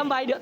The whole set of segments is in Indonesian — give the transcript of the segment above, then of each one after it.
Lâm bài được.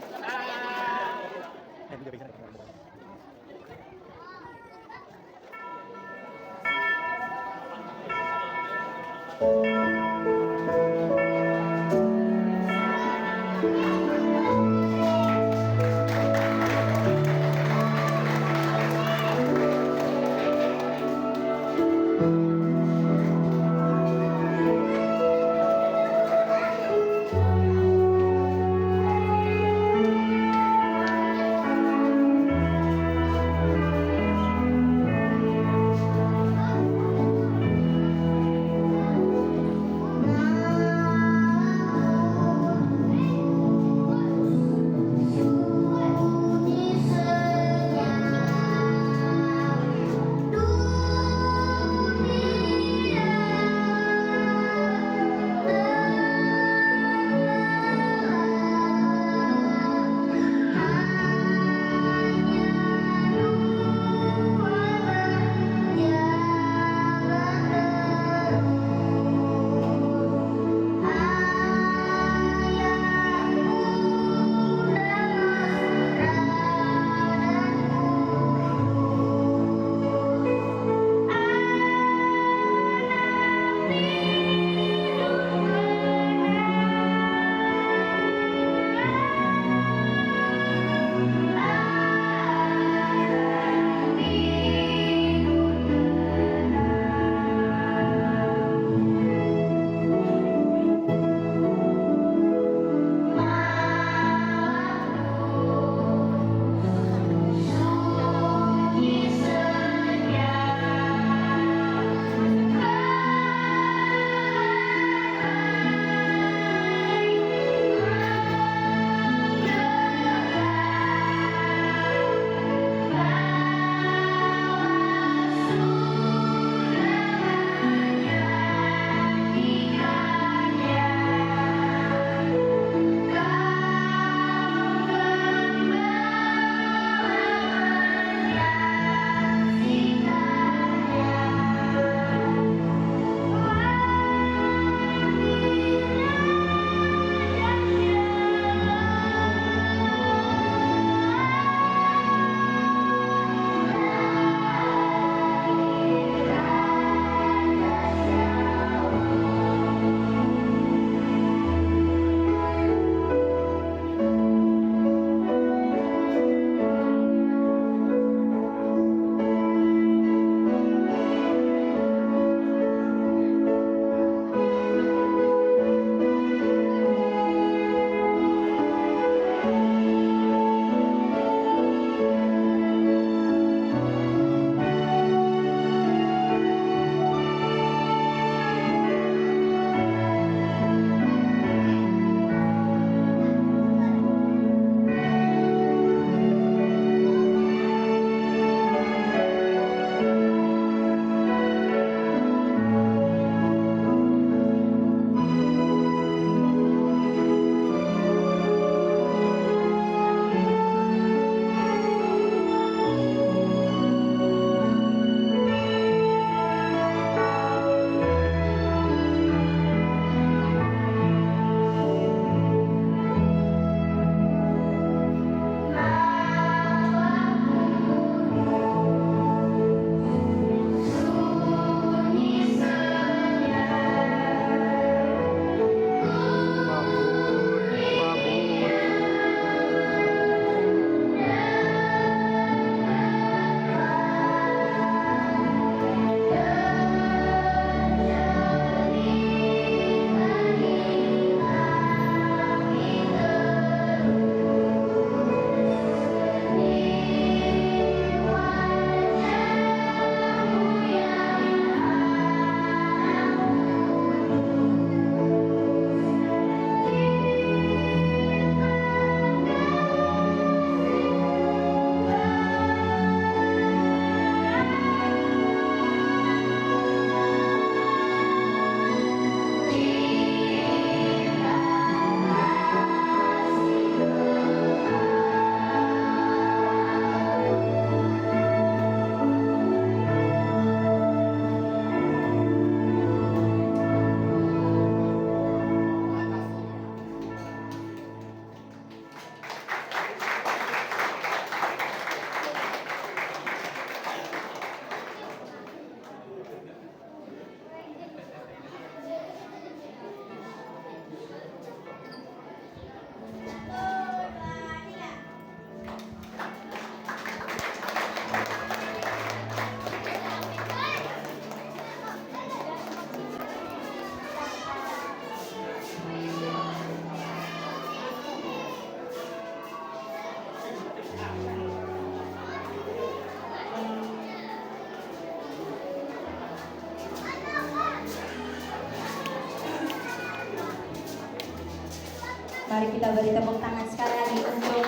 Mari kita beri tepuk tangan sekali lagi untuk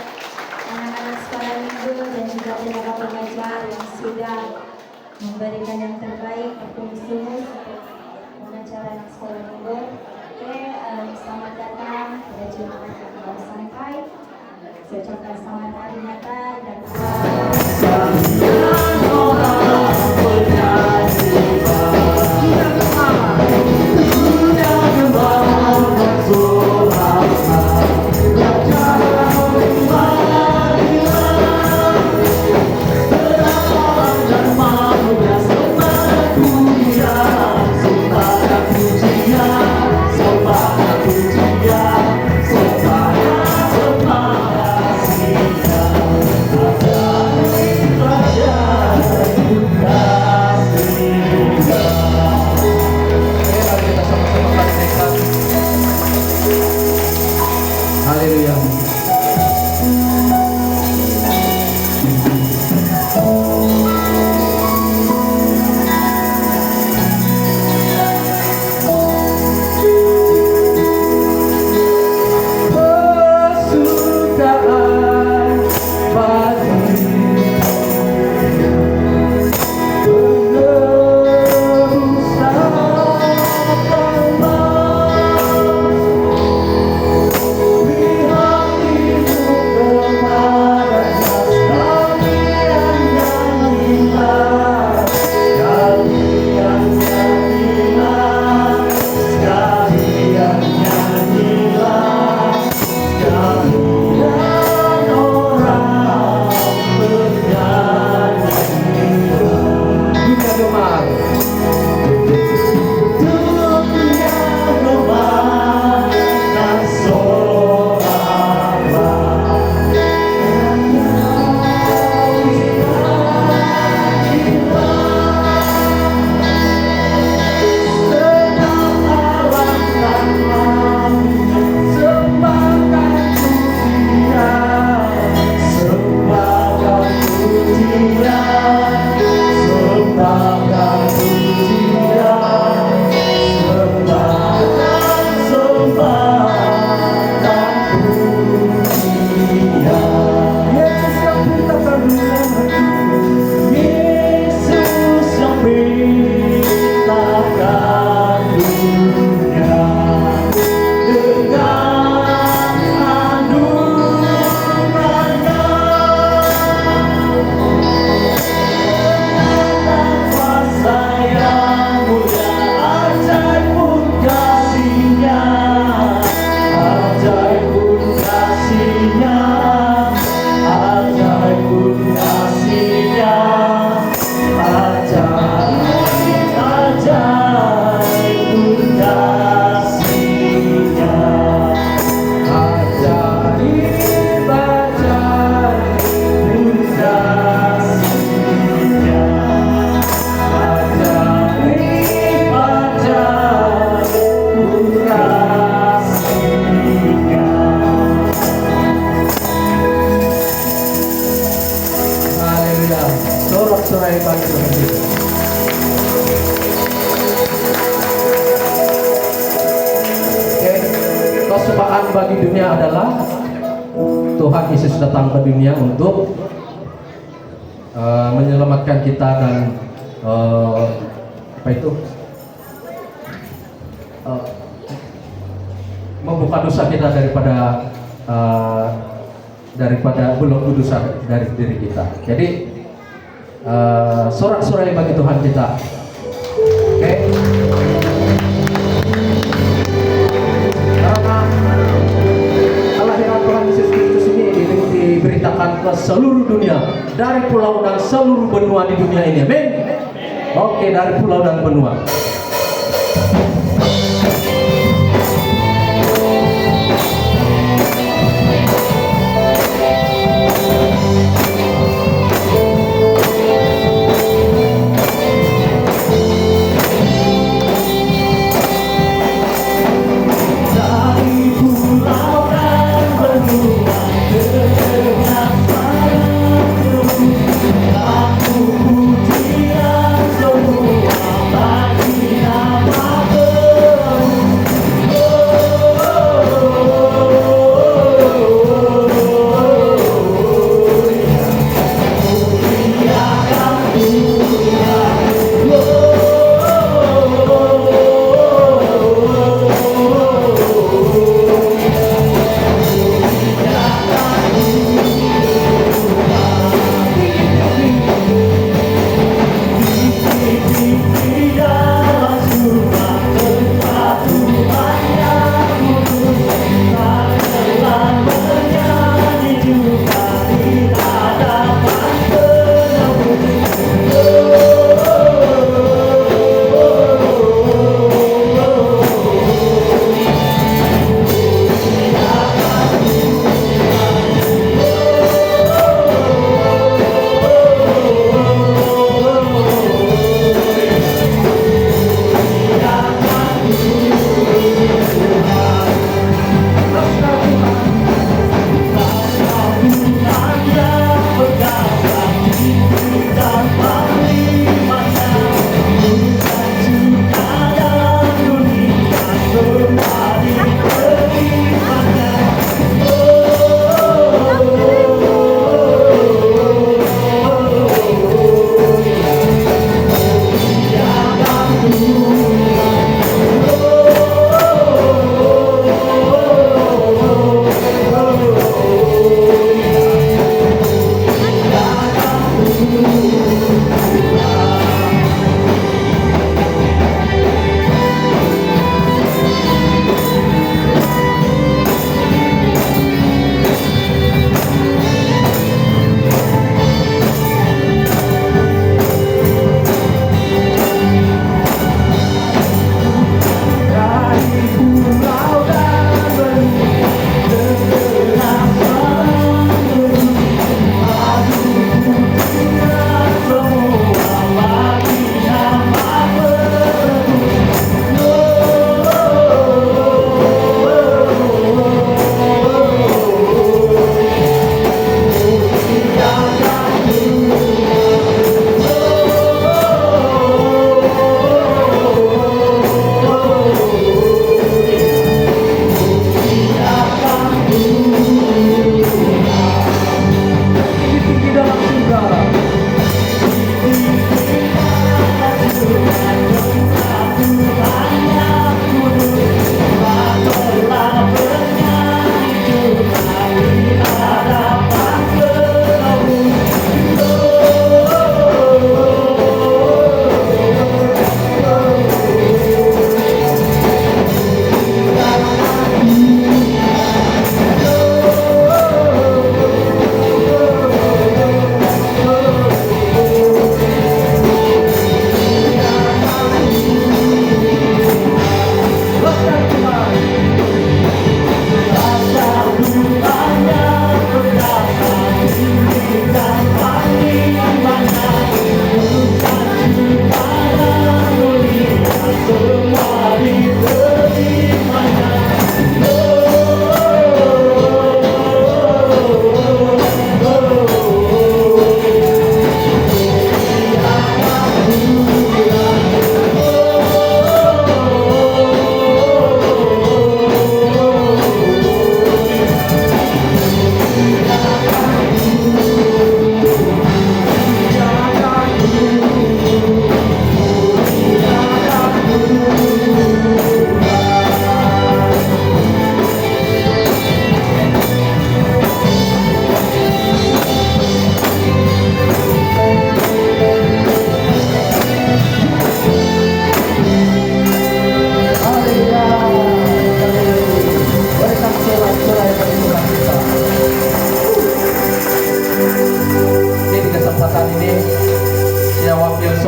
anak-anak sekolah minggu dan juga tenaga pengajar yang sudah memberikan yang terbaik sungguh-sungguh untuk mengajar anak sekolah minggu. Oke, selamat datang pada Jumat yang baru sampai. Saya ucapkan selamat hari Natal dan bagi dunia adalah Tuhan Yesus datang ke dunia untuk menyelamatkan kita dan membuka dosa kita daripada belum dosa dari diri kita. Jadi sorak-sorai bagi Tuhan kita. Oke. Diberitakan ke seluruh dunia, dari pulau dan seluruh benua di dunia ini. Amin. Oke, dari pulau dan benua. Pujian semua bagi nama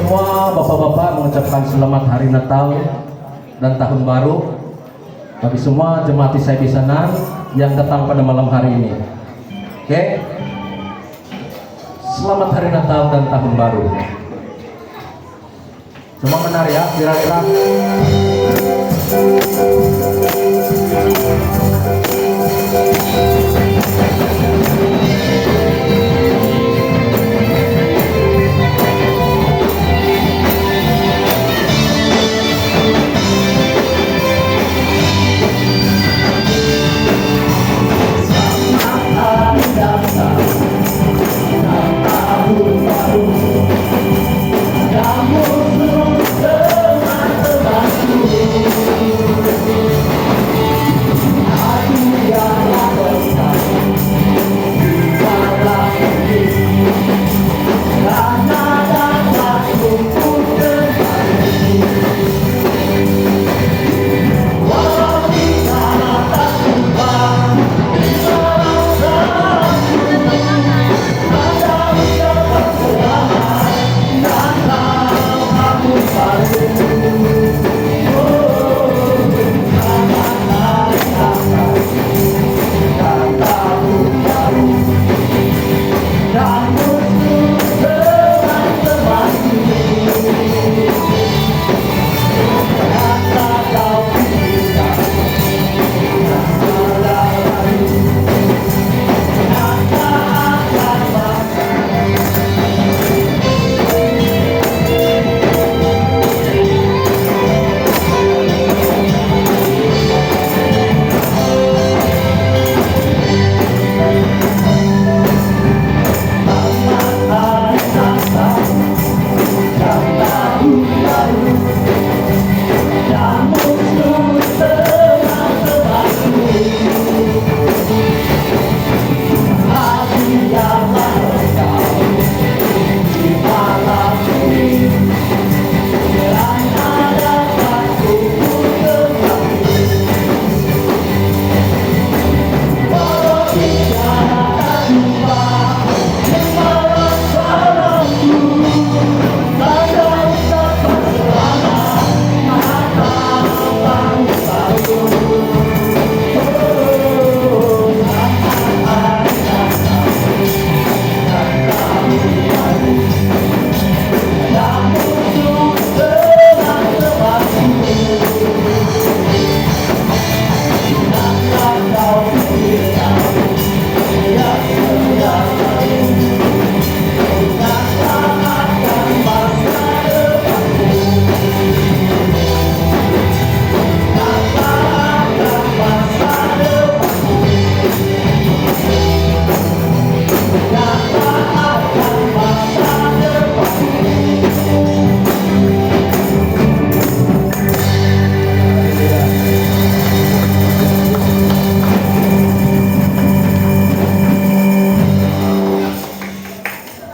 semua bapak-bapak mengucapkan selamat hari Natal dan Tahun Baru bagi semua jemaat saya di sana yang datang pada malam hari ini. Oke, selamat hari Natal dan Tahun Baru. Semua benar ya, kira-kira.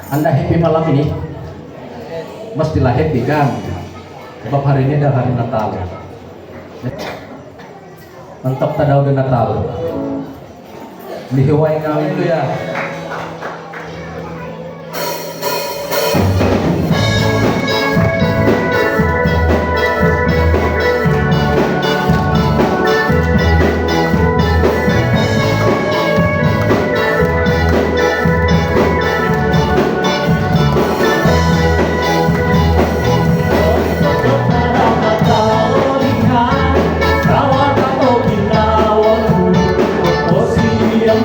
Anda happy malam ini? Mestilah happy kan? Sebab hari ini adalah hari Natal. Mantap tadau de Natal. Lihiway ngawin itu ya. Yang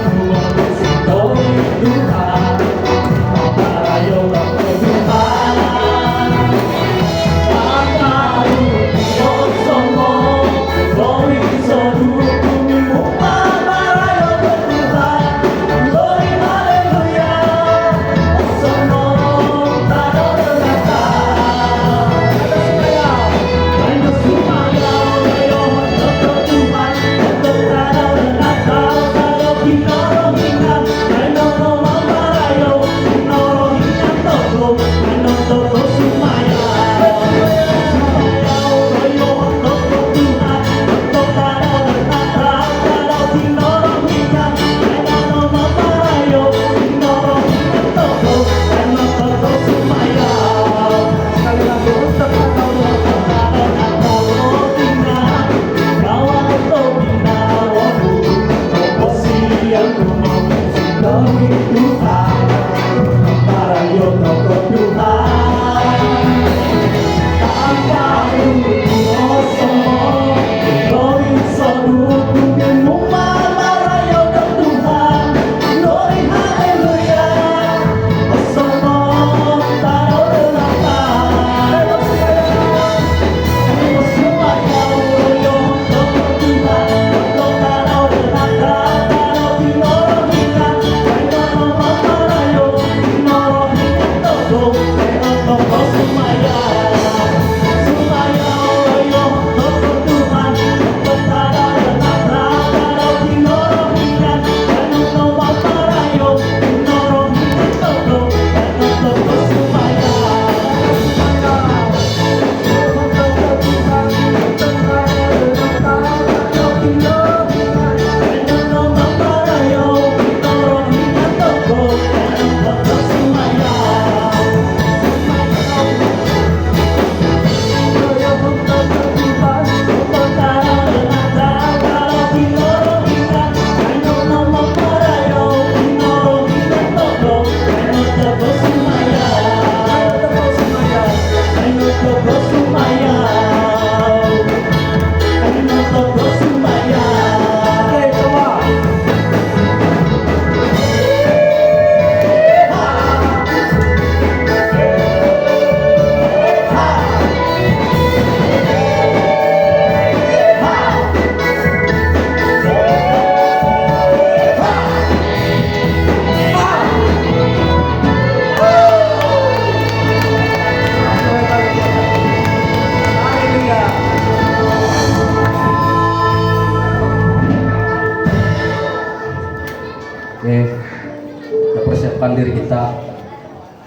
Kita persiapkan diri kita.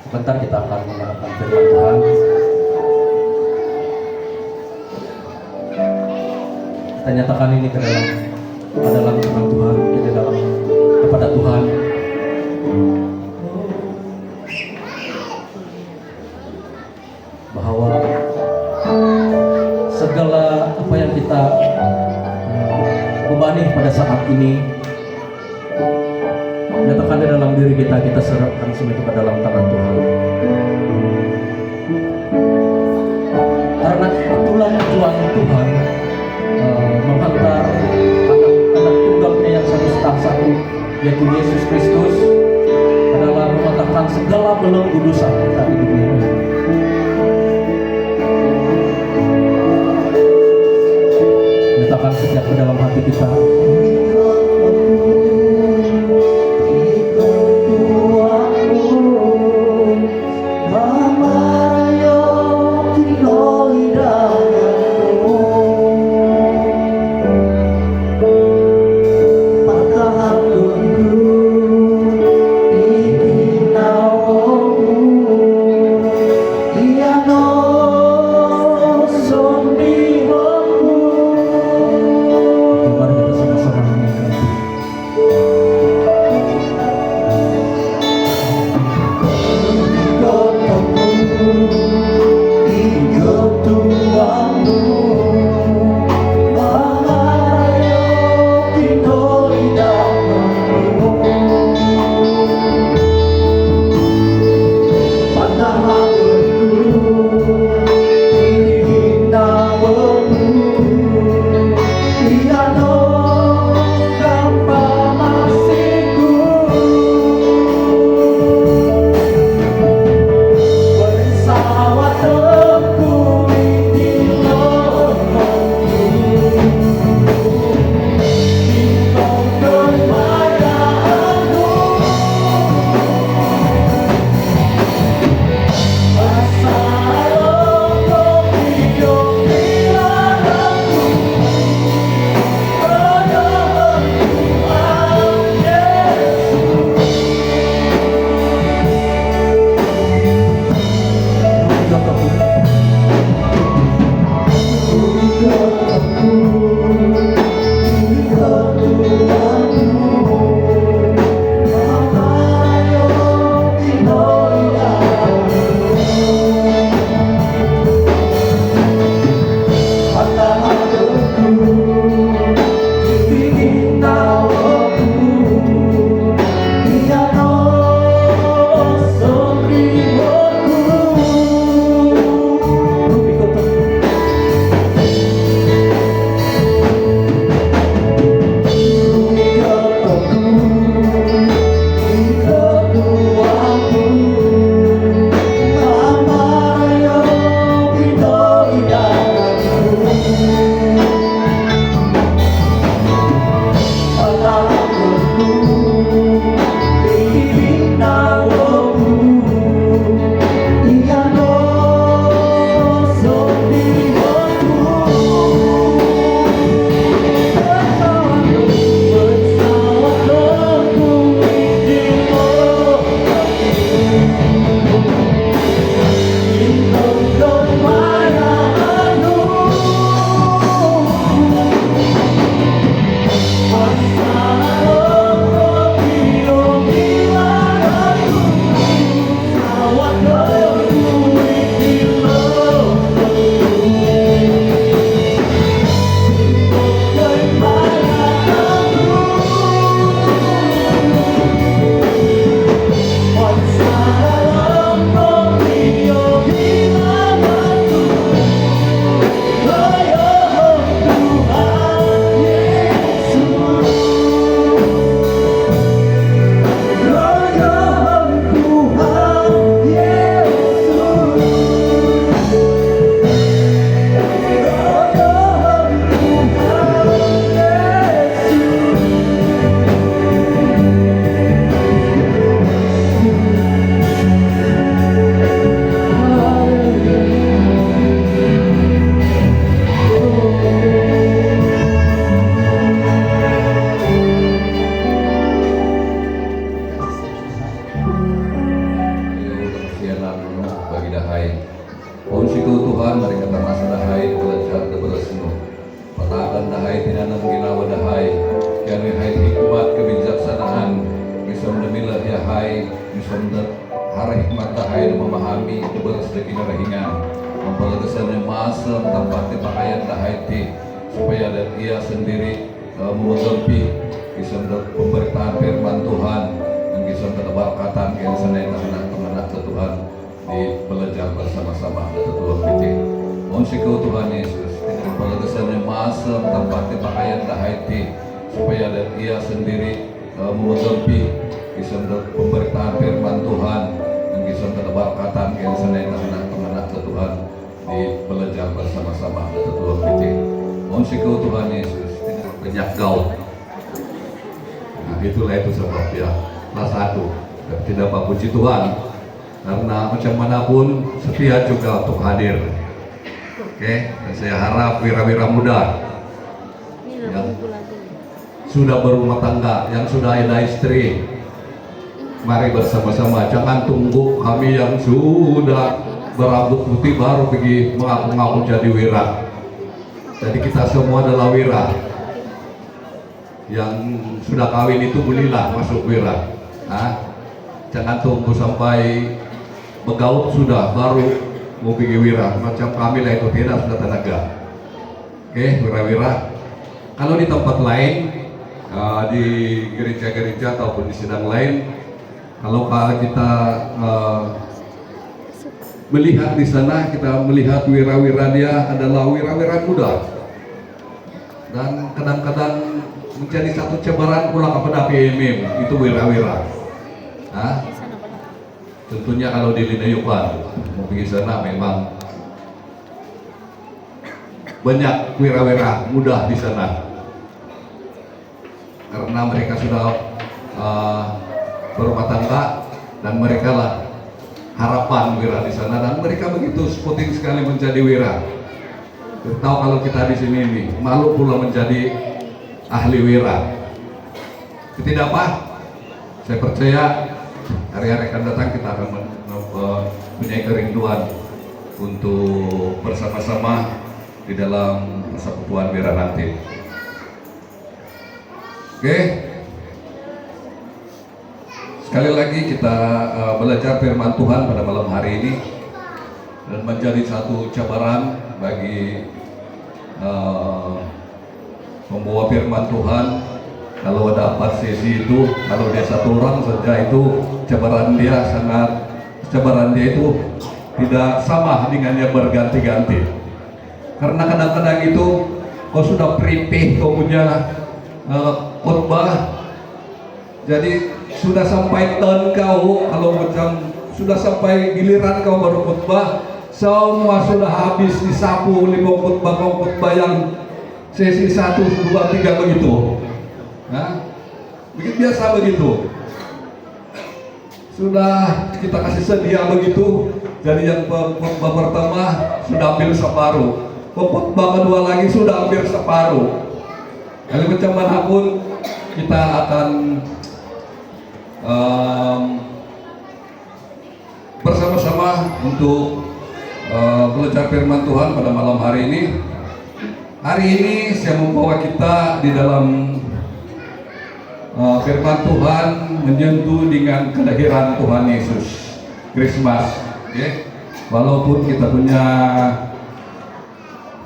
Sebentar kita akan mendengarkan firman Tuhan. Kita nyatakan ini ke dalam firman Tuhan, ke dalam kepada Tuhan. Bahwa segala apa yang kita bebani pada saat ini, nyatakan di dalam diri kita, kita serahkan semua itu ke dalam tangan Tuhan. Karena itulah tujuan Tuhan menghantar anak tunggalnya yang satu, yaitu Yesus Kristus, adalah mematahkan segala belenggu dosa kita di dunia ini. Nyatakan setiap ke dalam hati kita. Tuhan, mari kata masa dahai belajar beresno. Patakan dahai tinanam ginawa dahai. Kian hai hikmat kebijaksanaan. Bisa mendemilah ya hai, bisa hari hikmat dahai memahami beres deki rahingan. Mempelagasannya masa tempat pakaian dahai ti supaya dan ia sendiri mengempi bisa pemberitaan firman Tuhan yang bisa berkatan yang senai anak-anak Tuhan di belajar bersama-sama ada Tuhan kita. Mohon sikau Tuhan Yesus dengan pelagasannya masa tempat pakaian dahai supaya dan ia sendiri mengempi bisa pemberitaan firman Tuhan yang bisa berkatan yang senai anak-anak Tuhan di belajar bersama-sama ada Tuhan kita. Mohon sikau Tuhan Yesus dengan banyak gaul. Nah, itulah itu sebabnya kelas 1 tidak apa puji Tuhan karena macam manapun setia juga untuk hadir. Oke, dan saya harap wira-wira muda yang sudah berumah tangga, yang sudah ada istri, mari bersama-sama, jangan tunggu kami yang sudah berambut putih baru pergi mengaku-ngaku jadi wira. Jadi kita semua adalah wira. Yang sudah kawin itu belilah masuk wira. Jangan tunggu sampai begaut sudah baru mau pergi wira. Macam kami lah itu tidak sudah tenaga. Oke, wira-wira. Kalau di tempat lain, di gereja-gereja ataupun di sidang lain, kalau kita melihat di sana, kita melihat wira-wira dia adalah wira-wira muda. Dan kadang-kadang menjadi satu cabaran pula kepada PMM itu wira-wira. Tentunya kalau di Linayupan mau pergi sana memang banyak wira-wira muda di sana karena mereka sudah berumah tangga dan mereka lah harapan wira di sana dan mereka begitu penting sekali menjadi wira. Tahu kalau kita di sini ini malu pula menjadi ahli wira. Tidak apa, saya percaya hari-hari akan datang kita akan punya kerinduan untuk bersama-sama di dalam persekutuan wira nanti. Oke, sekali lagi kita belajar firman Tuhan pada malam hari ini dan menjadi satu cabaran bagi membawa firman Tuhan. Kalau ada 4 sesi itu, kalau dia satu orang saja itu cabaran dia itu tidak sama dengan yang berganti-ganti. Karena kadang-kadang itu kau sudah prepeh kau punya khotbah, jadi sudah sampai turn kau, kalau macam sudah sampai giliran kau baru khotbah, semua sudah habis disapu oleh khotbah yang sesi 1, 2, 3 begitu. Begitu biasa begitu. Sudah kita kasih sedia begitu. Jadi yang khotbah pertama sudah ambil separuh, khotbah kedua lagi sudah ambil separuh. Kalau macam manapun kita akan bersama-sama untuk belajar firman Tuhan pada malam hari ini. Hari ini saya membawa kita di dalam firman Tuhan menyentuh dengan kelahiran Tuhan Yesus, Christmas. Walaupun kita punya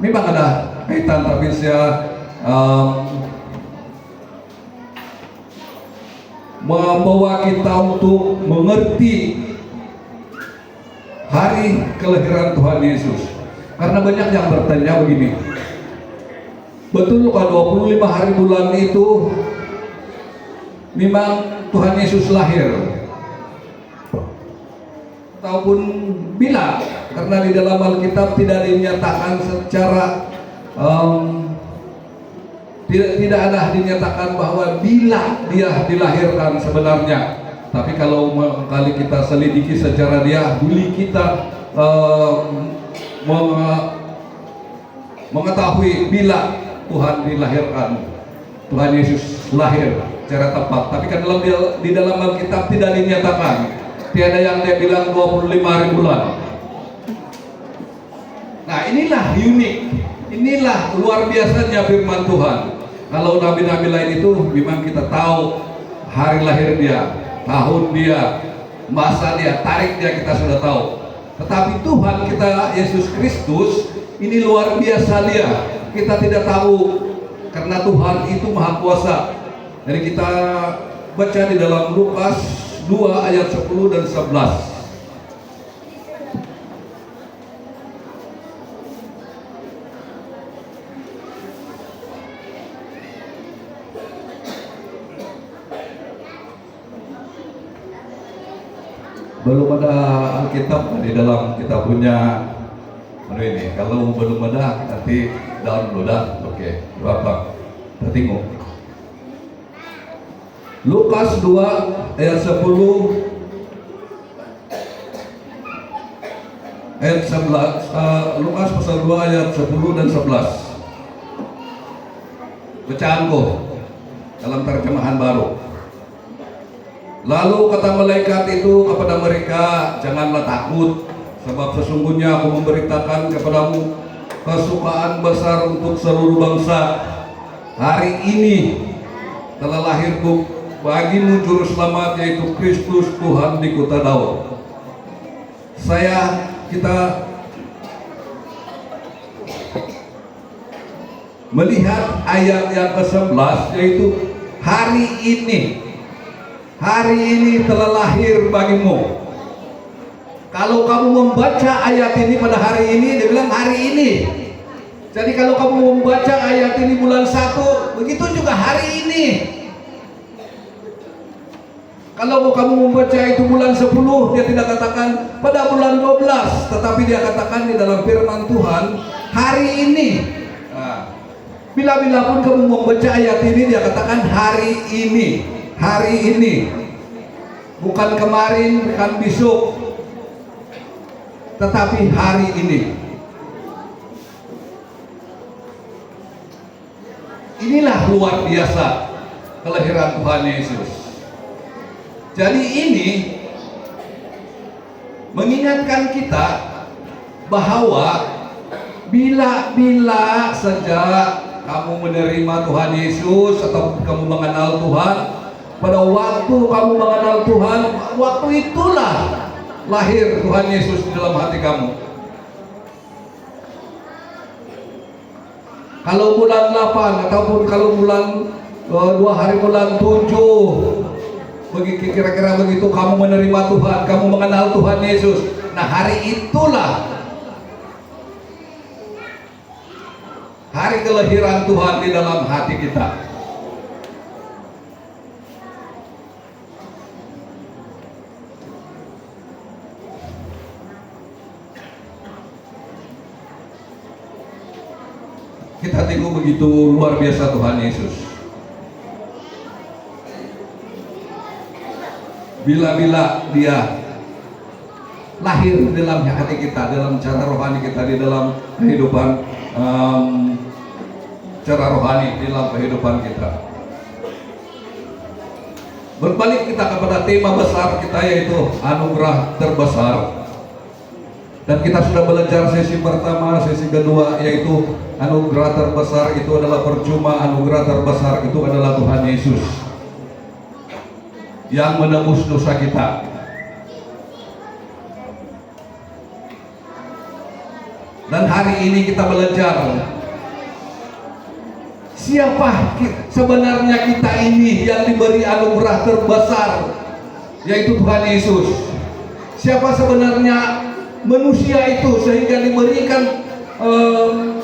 memang ada kaitan, tapi saya membawa kita untuk mengerti hari kelahiran Tuhan Yesus. Karena banyak yang bertanya begini, betul kalau 25 hari bulan itu memang Tuhan Yesus lahir? Ataupun bila? Karena di dalam Alkitab tidak dinyatakan secara tidak ada dinyatakan bahwa bila dia dilahirkan sebenarnya. Tapi kalau kali kita selidiki secara dia, dulu kita mengetahui bila Tuhan dilahirkan, Tuhan Yesus lahir secara tepat. Tapi kan di dalam Alkitab tidak dinyatakan. Tiada yang dia bilang 25 hari bulan. Nah inilah unik, inilah luar biasanya firman Tuhan. Kalau nabi-nabi lain itu memang kita tahu hari lahir dia, tahun dia, masa dia, tarikh dia kita sudah tahu. Tetapi Tuhan kita Yesus Kristus ini luar biasa dia. Kita tidak tahu karena Tuhan itu maha kuasa. Jadi kita baca di dalam Lukas 2 ayat 10 dan 11. Belum ada Alkitab di dalam kita punya ini. Kalau belum ada nanti download. Oke, berapa? Kita tengok. Lukas 2 ayat 10 ayat 11. Lukas pasal 2 ayat 10 dan 11. Bacaanku dalam terjemahan baru. Lalu kata malaikat itu kepada mereka, janganlah takut, sebab sesungguhnya aku memberitakan kepadamu kesukaan besar untuk seluruh bangsa. Hari ini telah lahirku bagimu juru selamat, yaitu Kristus Tuhan di kota Daud. Kita melihat ayat yang ke-11, yaitu hari ini telah lahir bagimu. Kalau kamu membaca ayat ini pada hari ini, dia bilang hari ini. Jadi kalau kamu membaca ayat ini bulan 1, begitu juga hari ini. Kalau kamu membaca itu bulan 10, dia tidak katakan pada bulan 12, tetapi dia katakan di dalam firman Tuhan hari ini. Nah, bila-bila pun kamu membaca ayat ini, dia katakan hari ini. Hari ini, bukan kemarin, bukan besok, tetapi hari ini. Inilah luar biasa kelahiran Tuhan Yesus. Jadi ini mengingatkan kita bahwa bila saja kamu menerima Tuhan Yesus atau kamu mengenal Tuhan, pada waktu kamu mengenal Tuhan, waktu itulah lahir Tuhan Yesus di dalam hati kamu. Kalau bulan 8 ataupun kalau bulan 2 hari bulan 7, begitu kira-kira begitu kamu menerima Tuhan, kamu mengenal Tuhan Yesus. Nah, hari itulah hari kelahiran Tuhan di dalam hati kita. Kita tengok begitu luar biasa Tuhan Yesus. Bila dia lahir di dalam hati kita, dalam cara rohani kita, di dalam kehidupan cara rohani, di dalam kehidupan kita. Berbalik kita kepada tema besar kita, yaitu anugerah terbesar. Dan kita sudah belajar sesi pertama, sesi kedua, yaitu anugerah terbesar itu adalah percuma, anugerah terbesar itu adalah Tuhan Yesus yang menebus dosa kita. Dan hari ini kita belajar siapa sebenarnya kita ini yang diberi anugerah terbesar, yaitu Tuhan Yesus. Siapa sebenarnya manusia itu sehingga diberikan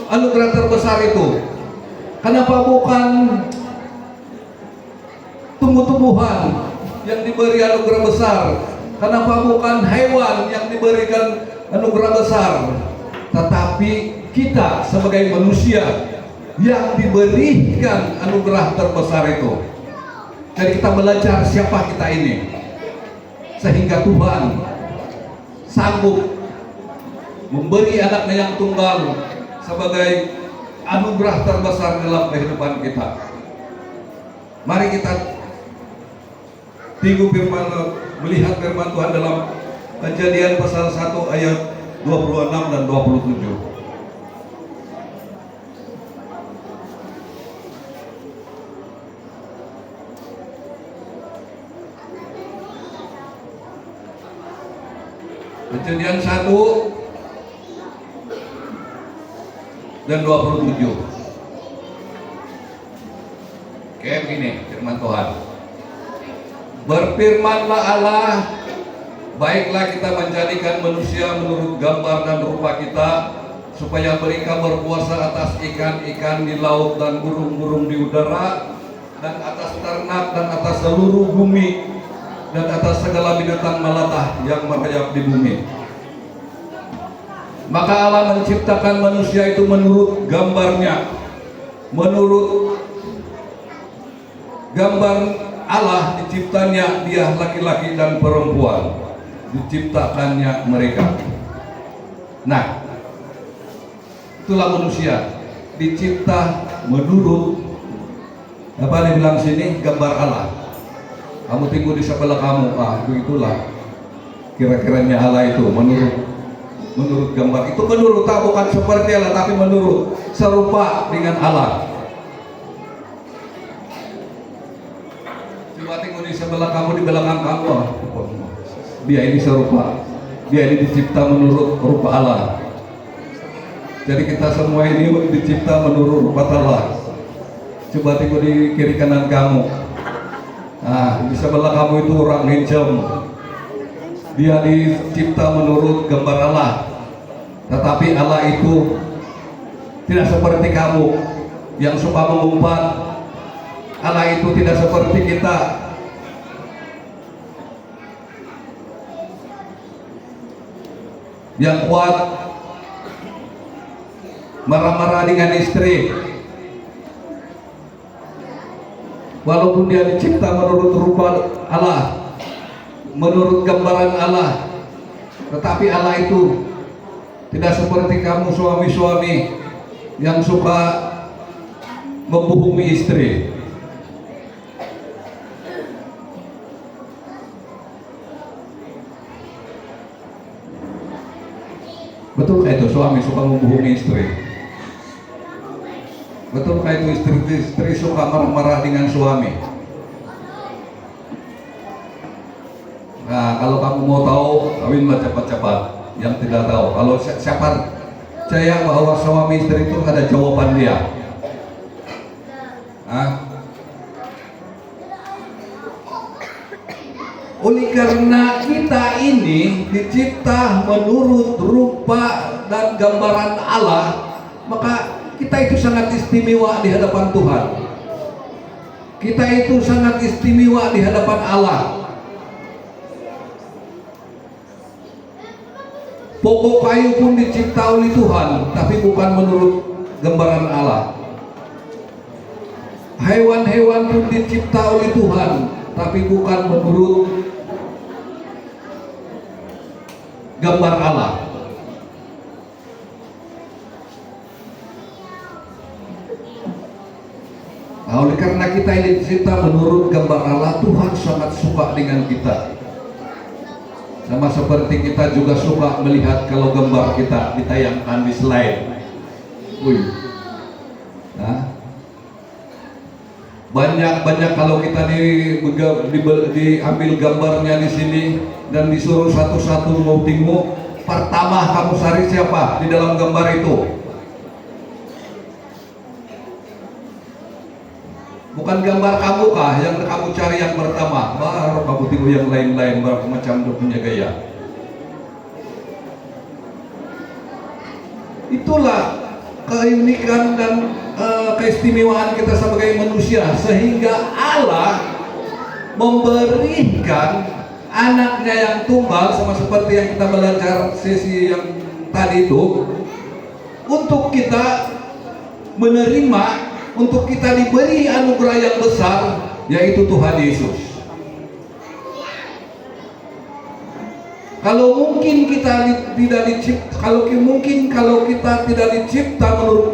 anugerah terbesar itu? Kenapa bukan tumbuh-tumbuhan yang diberi anugerah besar? Kenapa bukan hewan yang diberikan anugerah besar? Tetapi kita sebagai manusia yang diberikan anugerah terbesar itu. Jadi kita belajar siapa kita ini, sehingga Tuhan sanggup memberi anaknya yang tunggal sebagai anugerah terbesar dalam kehidupan kita. Mari kita melihat firman Tuhan dalam Kejadian pasal 1 ayat 26 dan 27. Kejadian 1 dan 27. Kayak begini firman Tuhan. Berfirmanlah Allah, baiklah kita menjadikan manusia menurut gambar dan rupa kita, supaya mereka berkuasa atas ikan-ikan di laut dan burung-burung di udara, dan atas ternak dan atas seluruh bumi, dan atas segala binatang melata yang merayap di bumi. Maka Allah menciptakan manusia itu menurut gambarnya. Menurut gambar Allah diciptanya dia laki-laki dan perempuan, diciptakannya mereka. Nah, itulah manusia dicipta menurut apa dibilang sini, gambar Allah. Kamu tunggu di sebelah kamu, begitulah kira-kiranya Allah itu menurut gambar itu, menurut bukan seperti Allah, tapi menurut serupa dengan Allah. Coba tengok di sebelah kamu, di belakang kamu, dia ini serupa, dia ini dicipta menurut rupa Allah. Jadi kita semua ini dicipta menurut rupa Allah. Coba tengok di kiri kanan kamu. Nah, di sebelah kamu itu orang hijau. Dia dicipta menurut gambar Allah. Tetapi Allah itu tidak seperti kamu yang suka mengumpat. Allah itu tidak seperti kita. Yang kuat marah-marah dengan istri. Walaupun dia dicipta menurut rupa Allah, menurut gambaran Allah, tetapi Allah itu tidak seperti kamu suami-suami yang suka membohongi istri. Betul itu suami suka membohongi istri? Betul itu istri suka marah-marah dengan suami? Nah, kalau kamu mau tahu, kawinlah cepat-cepat. Yang tidak tahu, kalau siapa percaya bahwa suami istri itu ada jawaban dia. Oleh karena kita ini dicipta menurut rupa dan gambaran Allah, maka kita itu sangat istimewa di hadapan Tuhan. Kita itu sangat istimewa di hadapan Allah. Pokok kayu pun dicipta oleh Tuhan, tapi bukan menurut gambaran Allah. Hewan-hewan pun dicipta oleh Tuhan, tapi bukan menurut gambar Allah. Nah, oleh karena kita ini dicipta menurut gambar Allah, Tuhan sangat suka dengan kita. Sama seperti kita juga suka melihat kalau gambar kita ditayangkan di slide. Banyak kalau kita diambil gambarnya di sini dan disuruh satu-satu votingmu, pertama kamu cari siapa di dalam gambar itu? Bukan gambar kamu kah yang kamu cari yang pertama, baru kamu tunggu yang lain-lain macam punya gaya. Itulah keunikan dan keistimewaan kita sebagai manusia, sehingga Allah memberikan anaknya yang tunggal, sama seperti yang kita belajar sesi yang tadi itu, untuk kita menerima, untuk kita diberi anugerah yang besar, yaitu Tuhan Yesus. Kalau mungkin kita tidak dicipta, kalau kita tidak dicipta menurut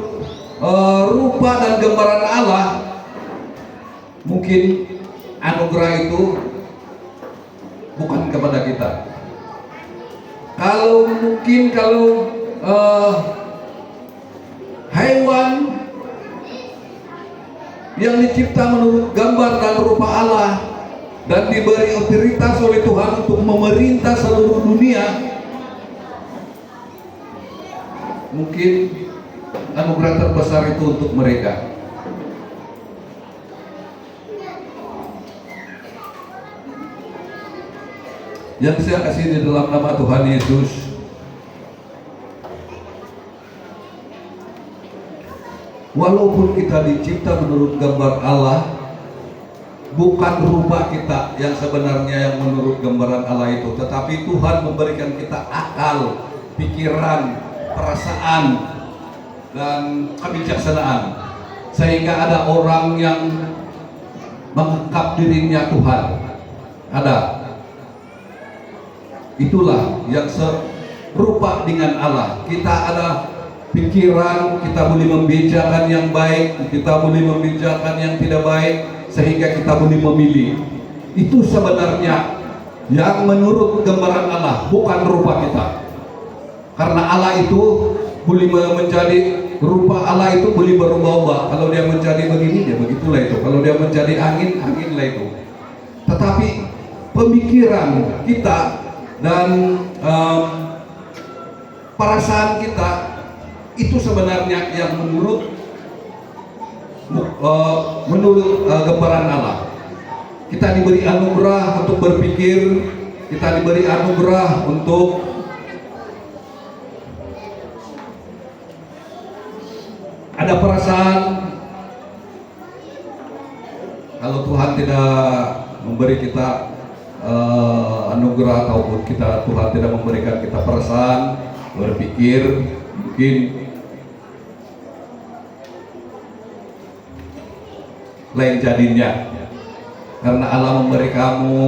rupa dan gambaran Allah, mungkin anugerah itu bukan kepada kita. Kalau hewan yang dicipta menurut gambar dan rupa Allah dan diberi otoritas oleh Tuhan untuk memerintah seluruh dunia, mungkin anugerah terbesar itu untuk mereka. Yang saya kasih di dalam nama Tuhan Yesus, walaupun kita dicipta menurut gambar Allah, bukan rupa kita yang sebenarnya yang menurut gambaran Allah itu, tetapi Tuhan memberikan kita akal, pikiran, perasaan, dan kebijaksanaan, sehingga ada orang yang menganggap dirinya Tuhan. Ada. Itulah yang serupa dengan Allah. Kita ada pikiran, kita boleh membedakan yang baik, kita boleh membedakan yang tidak baik, sehingga kita boleh memilih. Itu sebenarnya yang menurut gambaran Allah, bukan rupa kita. Karena Allah itu boleh menjadi, rupa Allah itu boleh berubah-ubah. Kalau dia menjadi begini, dia begitulah itu. Kalau dia menjadi angin, anginlah itu. Tetapi pemikiran kita dan perasaan kita itu sebenarnya yang menurut gambaran Allah. Kita diberi anugerah untuk berpikir, kita diberi anugerah untuk ada perasaan. Kalau Tuhan tidak memberi kita anugerah, ataupun Tuhan tidak memberikan kita perasaan berpikir, mungkin lain jadinya. Karena Allah memberi kamu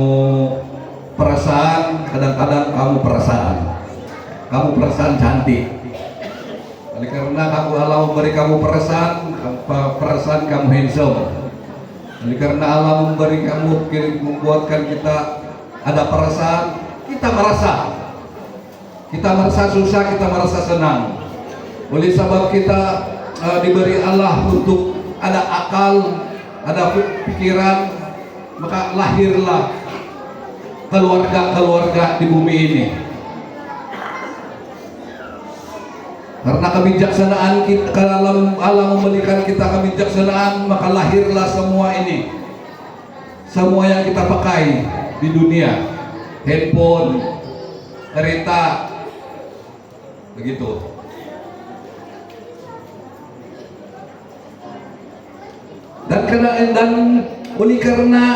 perasaan, kadang-kadang kamu perasaan cantik. Oleh karena Allah memberi kamu perasaan kamu handsome. Oleh karena Allah memberi kamu, membuatkan kita ada perasaan, kita merasa susah, kita merasa senang. Oleh sebab kita diberi Allah untuk ada akal, ada pikiran, maka lahirlah keluarga-keluarga di bumi ini. Karena kebijaksanaan kita, kalau Allah memberikan kita kebijaksanaan, maka lahirlah semua ini, semua yang kita pakai di dunia, handphone, kereta, begitu. Dan oleh karena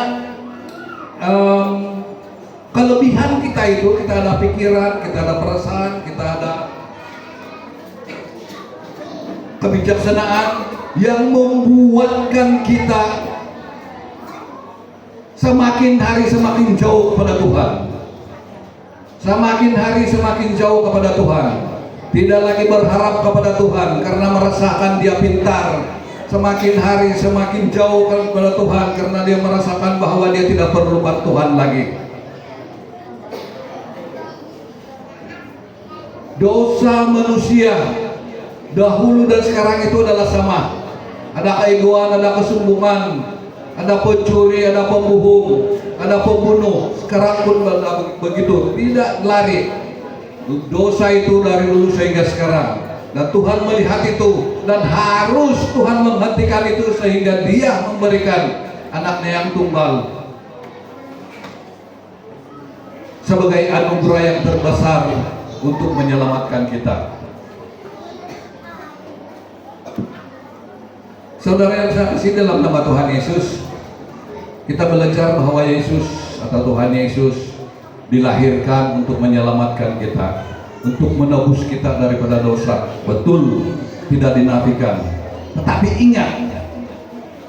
kelebihan kita itu, kita ada pikiran, kita ada perasaan, kita ada kebijaksanaan yang membuatkan kita semakin hari semakin jauh kepada Tuhan. Semakin hari semakin jauh kepada Tuhan. Tidak lagi berharap kepada Tuhan karena merasakan dia pintar. Semakin hari semakin jauh kepada Tuhan karena dia merasakan bahwa dia tidak perlu bantuan lagi. Dosa manusia dahulu dan sekarang itu adalah sama. Ada keegoan, ada kesombongan, ada pencuri, ada pembohong, ada pembunuh. Sekarang pun begitu, tidak lari. Dosa itu dari dulu sehingga sekarang. Dan Tuhan melihat itu, dan harus Tuhan menghentikan itu, sehingga dia memberikan anaknya yang tunggal sebagai anugerah yang terbesar untuk menyelamatkan kita. Saudara yang saya kasih, dalam nama Tuhan Yesus, kita belajar bahwa Yesus atau Tuhan Yesus dilahirkan untuk menyelamatkan kita, untuk menebus kita daripada dosa. Betul, tidak dinafikan. Tetapi ingat,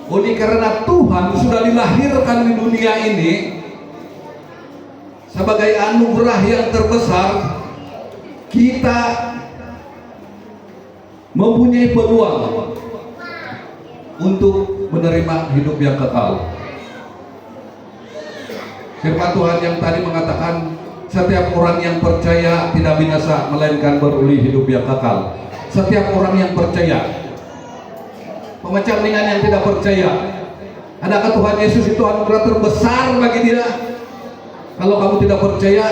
oleh karena Tuhan sudah dilahirkan di dunia ini sebagai anugerah yang terbesar, kita mempunyai peluang untuk menerima hidup yang kekal. Firman Tuhan yang tadi mengatakan, setiap orang yang percaya tidak binasa, melainkan beroleh hidup yang kekal. Setiap orang yang percaya. Macam dengan yang tidak percaya, adakah Tuhan Yesus itu anugerah terbesar bagi dia? Kalau kamu tidak percaya,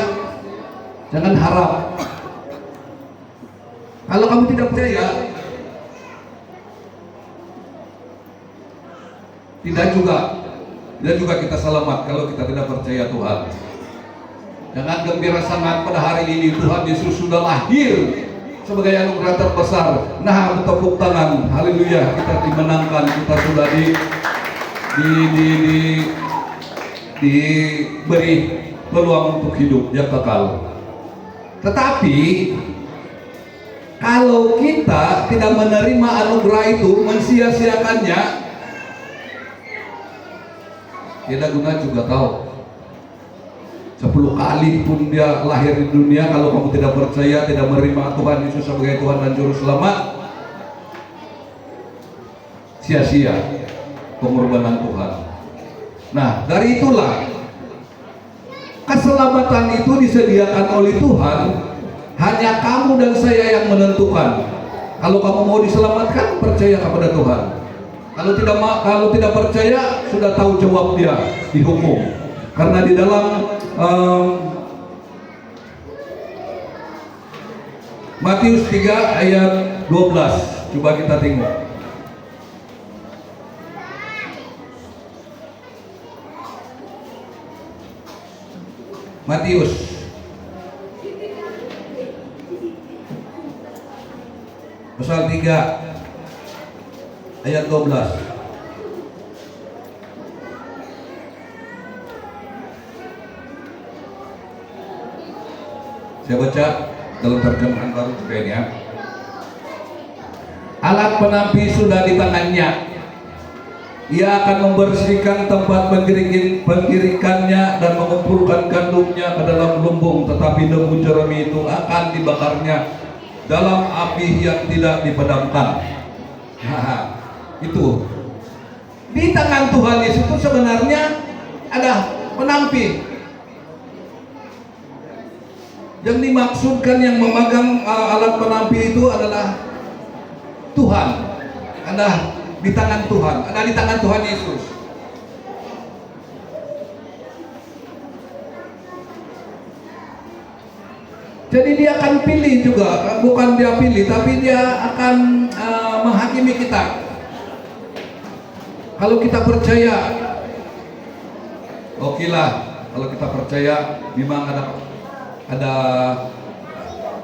jangan harap. Kalau kamu tidak percaya, tidak juga kita selamat kalau kita tidak percaya Tuhan. Jangan gembira sangat pada hari ini, Tuhan Yesus sudah lahir sebagai anugerah terbesar. Nah, bertepuk tangan, haleluya, kita dimenangkan, kita sudah diberi peluang untuk hidup yang kekal. Tetapi kalau kita tidak menerima anugerah itu, mensia-siakannya, tidak guna juga tahu. 10 kali pun dia lahir di dunia, kalau kamu tidak percaya, tidak menerima Tuhan Yesus sebagai Tuhan dan Juru Selamat, sia-sia pengorbanan Tuhan. Nah, dari itulah keselamatan itu disediakan oleh Tuhan. Hanya kamu dan saya yang menentukan. Kalau kamu mau diselamatkan, percaya kepada Tuhan. Kalau tidak percaya, sudah tahu jawab dia, dihukum. Karena di dalam Matius 3 ayat 12, coba kita tengok. Matius pasal 3 ayat 12. Saya baca dalam terjemahan baru juga ini ya. Alat penampi sudah di tangannya. Ia akan membersihkan tempat penggirikannya dan mengumpulkan gandumnya ke dalam lumbung, tetapi debu jerami itu akan dibakarnya dalam api yang tidak dipadamkan. Itu di tangan Tuhan Yesus itu sebenarnya ada penampi. Yang dimaksudkan yang memegang alat penampi itu adalah Tuhan. Ada di tangan Tuhan, ada di tangan Tuhan Yesus. Jadi dia akan pilih juga, bukan dia pilih, tapi dia akan menghakimi kita. Kalau kita percaya, okelah. Kalau kita percaya, memang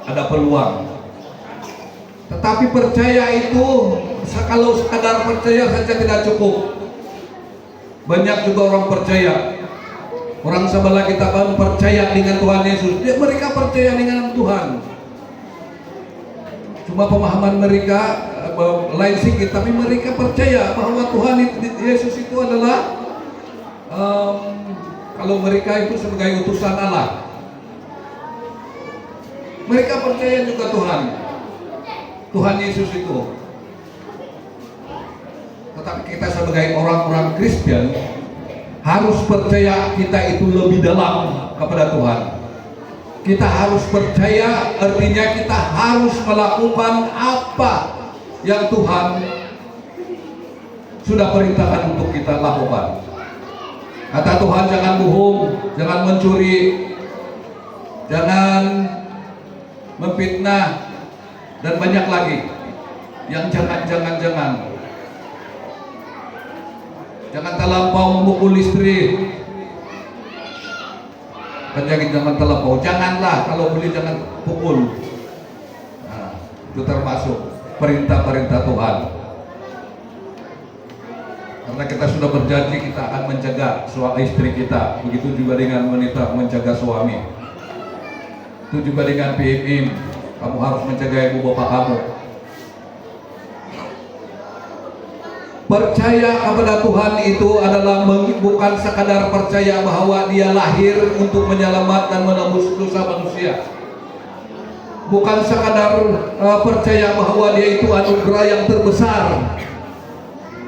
ada peluang. Tetapi percaya itu, kalau sekadar percaya saja tidak cukup. Banyak juga orang percaya. Orang sebelah kita kan percaya dengan Tuhan Yesus. Mereka percaya dengan Tuhan. Cuma pemahaman mereka lain sedikit, tapi mereka percaya bahwa Tuhan Yesus itu adalah kalau mereka itu sebagai utusan Allah. Mereka percaya juga Tuhan Yesus itu. Tetapi kita sebagai orang-orang Kristen harus percaya kita itu lebih dalam kepada Tuhan. Kita harus percaya, artinya kita harus melakukan apa yang Tuhan sudah perintahkan untuk kita lakukan. Kata Tuhan, jangan bohong, jangan mencuri, jangan memfitnah, dan banyak lagi yang jangan. Jangan terlampau memukul istri. Jangan terlampau. Janganlah, kalau boleh jangan pukul. Nah, itu termasuk perintah-perintah Tuhan. Karena kita sudah berjanji kita akan menjaga istri kita. Begitu juga dengan wanita menjaga suami. Itu juga dengan PMI. Kamu harus menjaga ibu bapak kamu. Percaya kepada Tuhan itu adalah bukan sekadar percaya bahwa dia lahir untuk menyelamatkan dan menebus dosa manusia. Bukan sekadar percaya bahwa dia itu anugerah yang terbesar.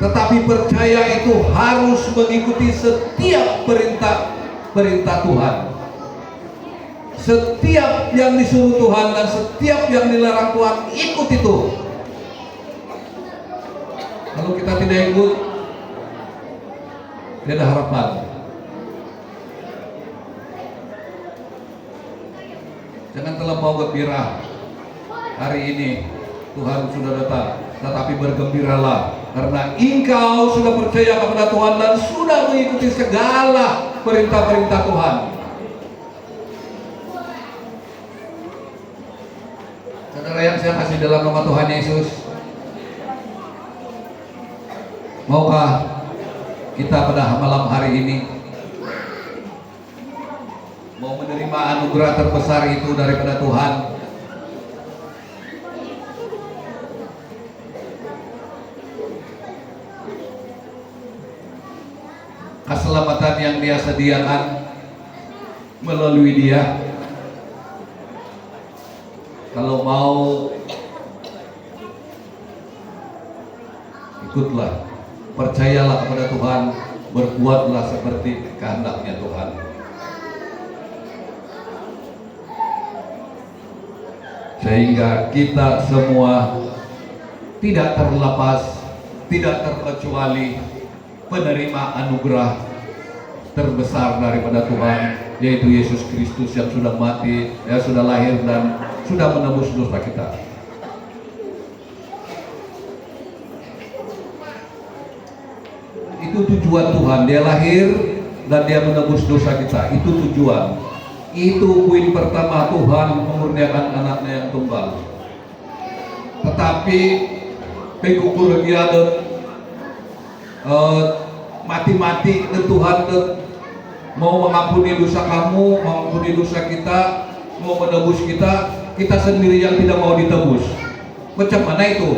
Tetapi percaya itu harus mengikuti setiap perintah Tuhan. Setiap yang disuruh Tuhan dan setiap yang dilarang Tuhan, ikut itu. Kalau kita tidak ikut, tidak ada harapan. Jangan terlampau gembira. hari ini Tuhan sudah datang. Tetapi bergembiralah karena engkau sudah percaya kepada Tuhan dan sudah mengikuti segala perintah-perintah Tuhan. Saudara yang saya kasih dalam nama Tuhan Yesus, maukah kita pada malam hari ini mau menerima anugerah terbesar itu daripada Tuhan? Keselamatan yang Dia sediakan melalui Dia. Kalau mau, ikutlah, percayalah kepada Tuhan, berbuatlah seperti kehendaknya Tuhan. Sehingga kita semua tidak terlepas, tidak terkecuali penerima anugerah terbesar daripada Tuhan, yaitu Yesus Kristus yang sudah mati, yang sudah lahir dan sudah menebus dosa kita. Itu tujuan Tuhan, Dia lahir dan Dia menebus dosa kita. Itu tujuan. Itu poin pertama, Tuhan memurniakan anaknya yang tunggal. Tetapi pekukur dia mati-mati dan Tuhan mau mengampuni dosa kamu, mengampuni dosa kita, mau menebus kita, kita sendiri yang tidak mau ditebus. Macam mana itu?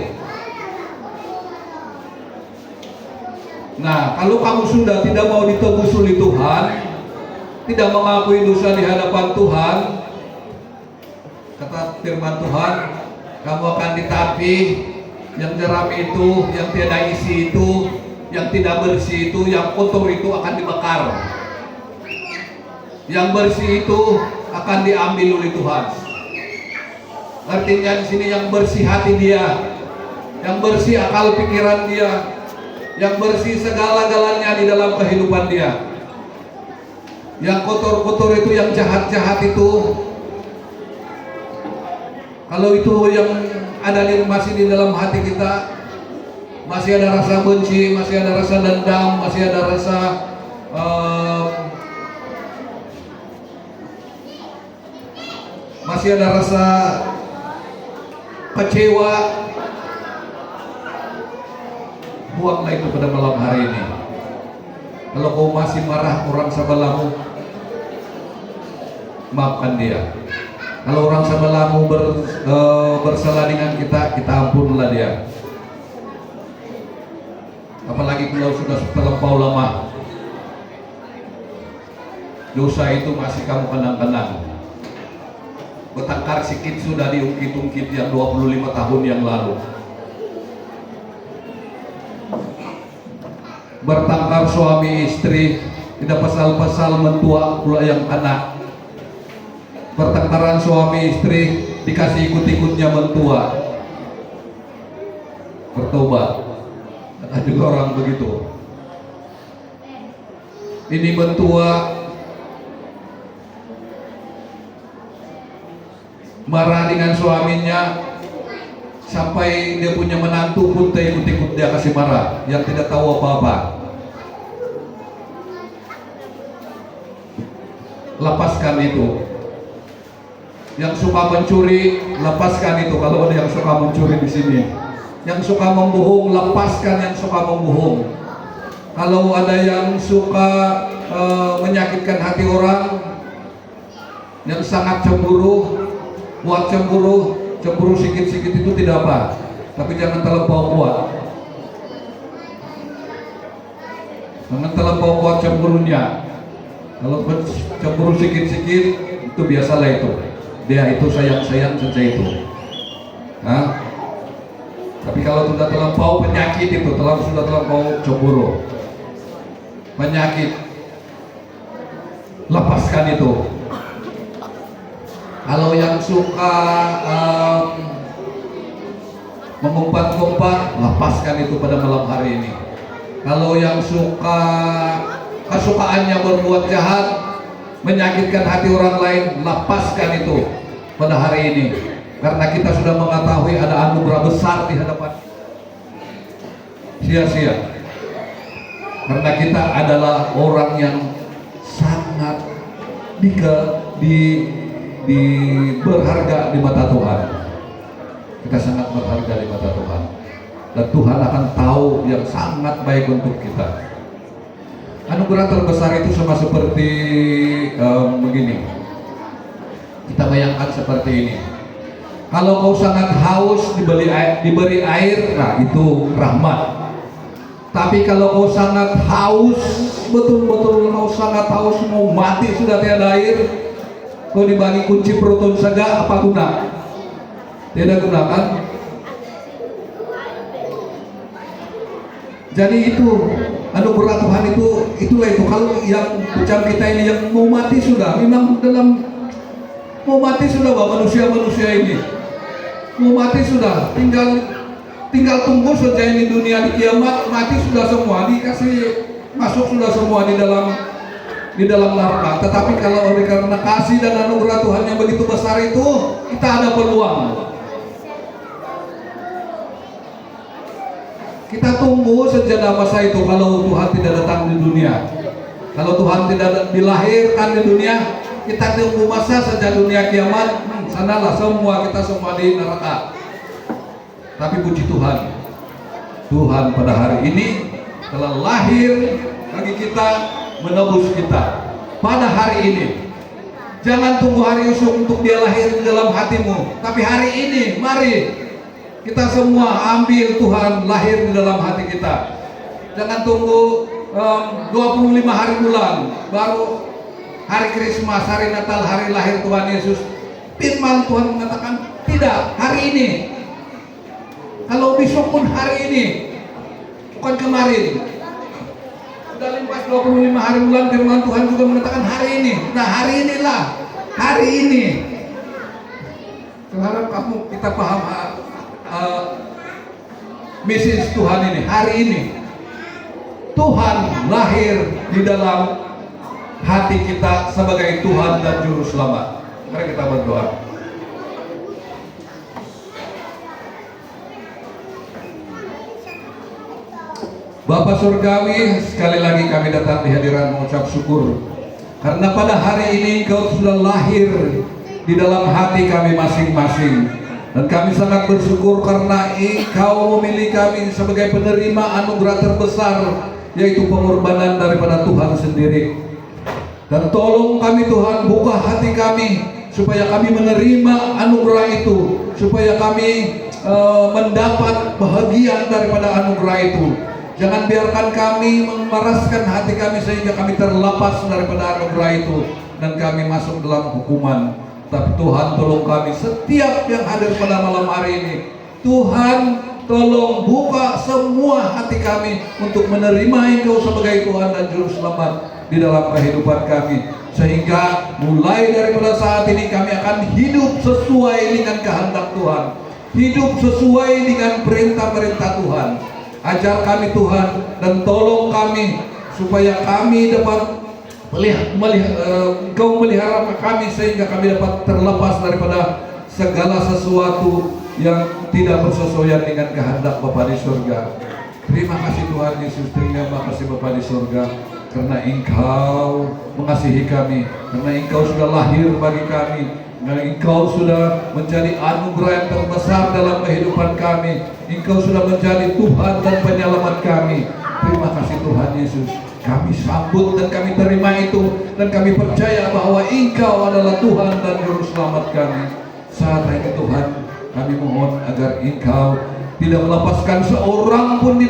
Nah, kalau kamu sudah tidak mau ditebus oleh Tuhan, tidak mengakui dosa di hadapan Tuhan, kata firman Tuhan, kamu akan ditapih. Yang jerami itu, yang tiada isi itu, yang tidak bersih itu, yang kotor itu akan dibakar. Yang bersih itu akan diambil oleh Tuhan. Artinya di sini yang bersih hati dia, yang bersih akal pikiran dia, yang bersih segala-galanya di dalam kehidupan dia. Yang kotor-kotor itu, yang jahat-jahat itu, kalau itu yang ada masih di dalam hati kita, masih ada rasa benci, masih ada rasa dendam, masih ada rasa masih ada rasa kecewa, buanglah itu pada malam hari ini. Kalau kau masih marah orang sebelahmu, maafkan dia. Kalau orang sebelahmu bersalah dengan kita ampunlah dia. Apalagi kalau sudah terlampau lama, dosa itu masih kamu kenang-kenang. Bertengkar sikit sudah diungkit-ungkit yang 25 tahun yang lalu. Bertengkar suami istri, tidak pasal-pasal mentua pula yang anak. Pertengkaran suami istri dikasih ikut-ikutnya mentua. Bertobat. Ada juga orang begitu. Ini mentua marah dengan suaminya, sampai dia punya menantu pun ikut-ikut dia kasih marah, yang tidak tahu apa-apa. Lepaskan itu. Yang suka mencuri, lepaskan itu. Kalau ada yang suka mencuri di sini, yang suka membohong, lepaskan yang suka membohong. Kalau ada yang suka menyakitkan hati orang, yang sangat cemburu, buat cemburu sikit-sikit itu tidak apa, tapi jangan terlampau kuat. Jangan terlampau kuat cemburunya. Kalau cemburu sikit-sikit itu biasalah itu. Dia itu sayang-sayang saja itu. Nah, tapi kalau sudah terlampau penyakit itu, sudah terlampau cemburu, penyakit, lepaskan itu. Kalau yang suka mengumpat-umpat, lepaskan itu pada malam hari ini. Kalau yang suka kesukaannya berbuat jahat, menyakitkan hati orang lain, lepaskan itu pada hari ini. karena kita sudah mengetahui ada anugerah besar di hadapan. Sia-sia, karena kita adalah orang yang sangat berharga di mata Tuhan. Kita sangat berharga di mata Tuhan, dan Tuhan akan tahu yang sangat baik untuk kita. Anugerah terbesar itu sama seperti begini. Kita bayangkan seperti ini. Kalau kau sangat haus diberi air, nah itu rahmat. Tapi kalau kau sangat haus, betul-betul kau sangat haus, mau mati sudah tiada air, kau dibagi kunci proton saja, apa guna? Tidak guna kan? Jadi itu anugerah Tuhan itulah itu. Kalau yang macam kita ini yang mau mati sudah, memang mau mati sudah manusia ini mau mati sudah, tinggal tunggu saja ini dunia di kiamat, mati sudah semua, dikasih masuk sudah semua di dalam neraka. Tetapi kalau oleh karena kasih dan anugerah Tuhan yang begitu besar itu, kita ada peluang. Kita tunggu saja masa itu kalau Tuhan tidak datang di dunia. Kalau Tuhan tidak dilahirkan di dunia, kita tunggu masa saja dunia kiamat, sanalah kita semua di neraka. Tapi puji Tuhan, Tuhan pada hari ini telah lahir bagi kita, menebus kita pada hari ini. Jangan tunggu hari esok untuk dia lahir di dalam hatimu, tapi hari ini mari kita semua ambil Tuhan lahir di dalam hati kita. Jangan tunggu 25 hari bulan baru hari Krismas, hari Natal, hari lahir Tuhan Yesus. Firman Tuhan mengatakan tidak, hari ini. Kalau besok pun hari ini, bukan kemarin. Sudah lepas 25 hari bulan, firman Tuhan juga mengatakan hari ini. Nah, hari inilah, hari ini. Saya harap kita paham misi Tuhan ini. Hari ini Tuhan lahir di dalam hati kita sebagai Tuhan dan Juru Selamat. Mari kita berdoa. Bapa Surgawi, sekali lagi kami datang di hadirat mengucap syukur karena pada hari ini Engkau sudah lahir di dalam hati kami masing-masing, dan kami sangat bersyukur karena Engkau memilih kami sebagai penerima anugerah terbesar, yaitu pengorbanan daripada Tuhan sendiri. Dan tolong kami Tuhan, buka hati kami supaya kami menerima anugerah itu, supaya kami mendapat bahagian daripada anugerah itu. Jangan biarkan kami memeraskan hati kami sehingga kami terlepas daripada anugerah itu dan kami masuk dalam hukuman. Tapi Tuhan tolong kami setiap yang hadir pada malam hari ini. Tuhan tolong buka semua hati kami untuk menerima Engkau sebagai Tuhan dan Juru Selamat di dalam kehidupan kami. Sehingga mulai daripada saat ini kami akan hidup sesuai dengan kehendak Tuhan, hidup sesuai dengan perintah-perintah Tuhan. Ajar kami Tuhan dan tolong kami supaya kami dapat Engkau melihara kami sehingga kami dapat terlepas daripada segala sesuatu yang tidak bersesuaian dengan kehendak Bapa di surga. Terima kasih Tuhan Yesus, terima kasih Bapa di surga, karena Engkau mengasihi kami, karena Engkau sudah lahir bagi kami, karena Engkau sudah menjadi anugerah yang terbesar dalam kehidupan kami. Engkau sudah menjadi Tuhan dan penyelamat kami. Terima kasih Tuhan Yesus. Kami sambut dan kami terima itu, dan kami percaya bahwa Engkau adalah Tuhan dan Juru Selamat kami. Saat ini Tuhan, kami mohon agar Engkau tidak melepaskan seorang pun di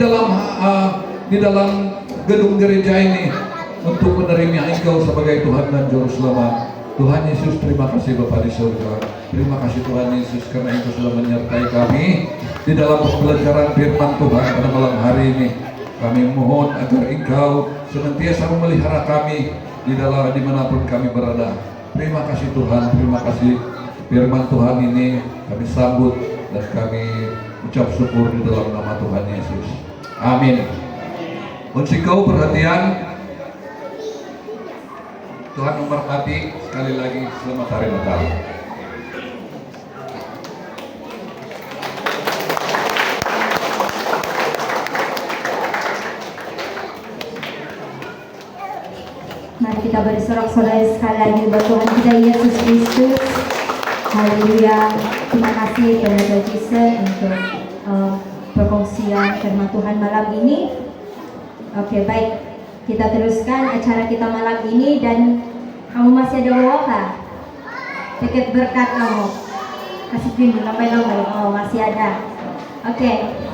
dalam gedung gereja ini untuk menerima Engkau sebagai Tuhan dan Juru Selamat. Tuhan Yesus, terima kasih Bapa di surga. Terima kasih Tuhan Yesus karena Engkau sudah menyertai kami di dalam pembelajaran firman Tuhan pada malam hari ini. Kami mohon agar Engkau senantiasa memelihara kami dimanapun kami berada. Terima kasih Tuhan, terima kasih firman Tuhan ini kami sambut dan kami ucap syukur di dalam nama Tuhan Yesus. Amin. Kau perhatian. Tuhan memberkati. Sekali lagi selamat hari Natal. Mari kita bersorak-sorai sekali lagi buat Tuhan kita Yesus Kristus. Haleluya. Terima kasih kepada Jesus untuk perkongsian firman Tuhan malam ini. Oke, baik. Kita teruskan acara kita malam ini, dan kamu masih ada wawa? Tiket berkat kamu. Kasih dulu lambai-lambai. Oh, masih ada. Oke.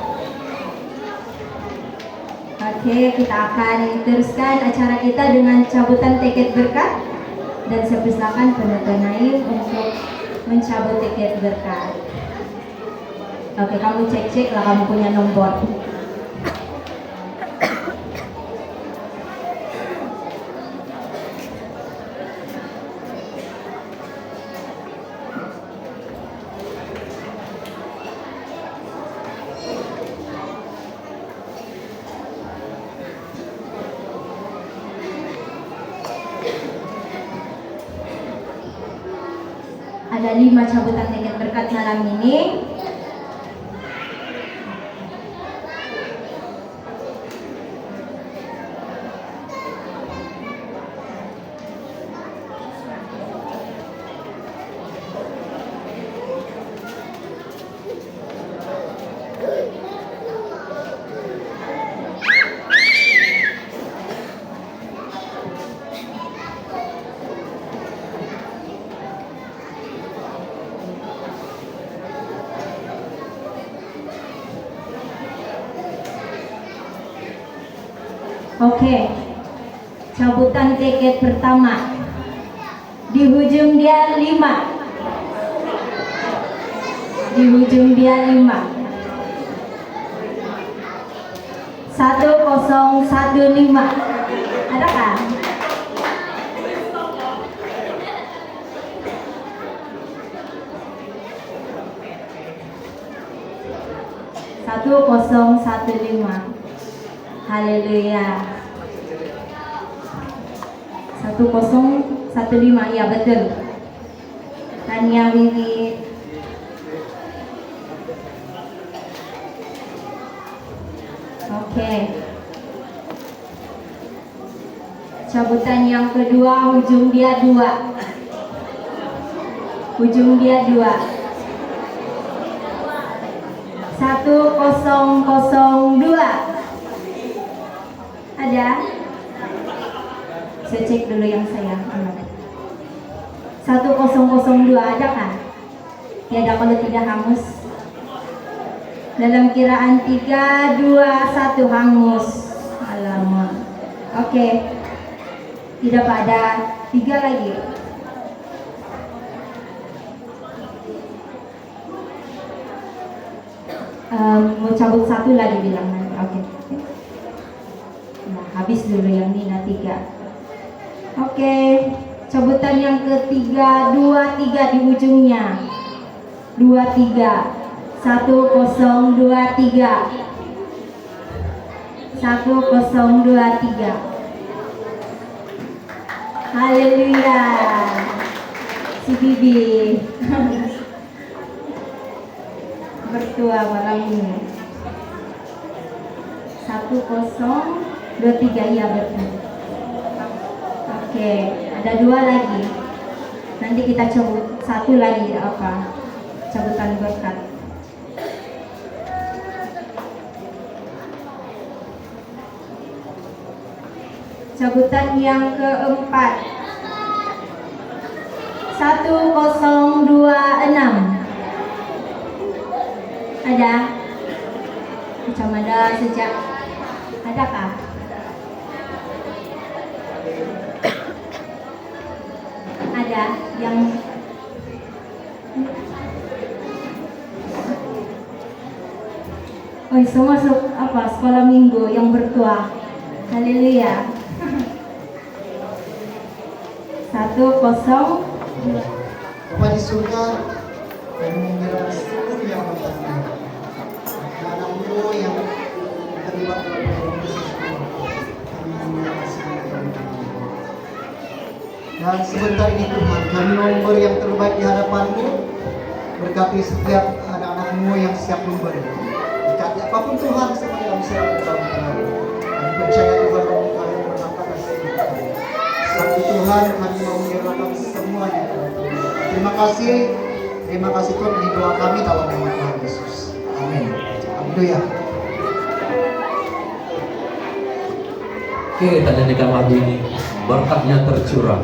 Oke, kita akan teruskan acara kita dengan cabutan tiket berkat, dan saya persilakan Pendeta Naim untuk mencabut tiket berkat. Oke, kamu cek-cek lah kamu punya nomor. Ada 5 cabutan tiket berkat malam ini. Oke, cabutan tiket pertama. Di ujung dia 5. Di ujung dia 5. 1015. Adakah? Satu 1015. Haleluya. 1015, ya betul. Tania Wiwit. Oke. Cabutan yang kedua, ujung dia 2. Ujung dia 2. 1002. Ada? Saya cek dulu yang saya aman. 1002 ada kan? Tiada, kalau tidak hangus. Dalam kiraan 3, 2, 1 hangus. Alamak. Oke. Tidak pada 3 lagi. Mau cabut 1 lagi bilang nanti. Oke. Nah, habis dulu yang ini 3. Oke, cabutan yang ketiga 23 di ujungnya. 23. 1023. 1023. Haleluya. Si Bibi bertua malam ini. 1023, ya betul. Oke, ada 2 lagi. Nanti kita cabut 1 lagi apa? Cabutan berkat. Cabutan yang keempat. 1026. Ada? Macam ada sejak. Adakah? Ada yang semua sekolah minggu yang bertua. Haleluya. 102. Bapa di surga, kami menyerah seluruh yang bertanya. Anak-anakmu yang terlibat dalam proses kami menyerah seluruh. Dan sebentar ini Tuhan, kami nomor yang terbaik di hadapan-Mu. Berkati setiap anak-anak-Mu yang siap memberi. Berkati apapun Tuhan, supaya bisa bertambah. Kami percaya Tuhan, kami berangkat dari sini. Hati Tuhan, kami mau menyerahkan semuanya. Terima kasih Tuhan, ini doa kami dalam nama Tuhan Yesus. Amin. Haleluya. Oke, tadi di kamar ini berkatnya tercurah.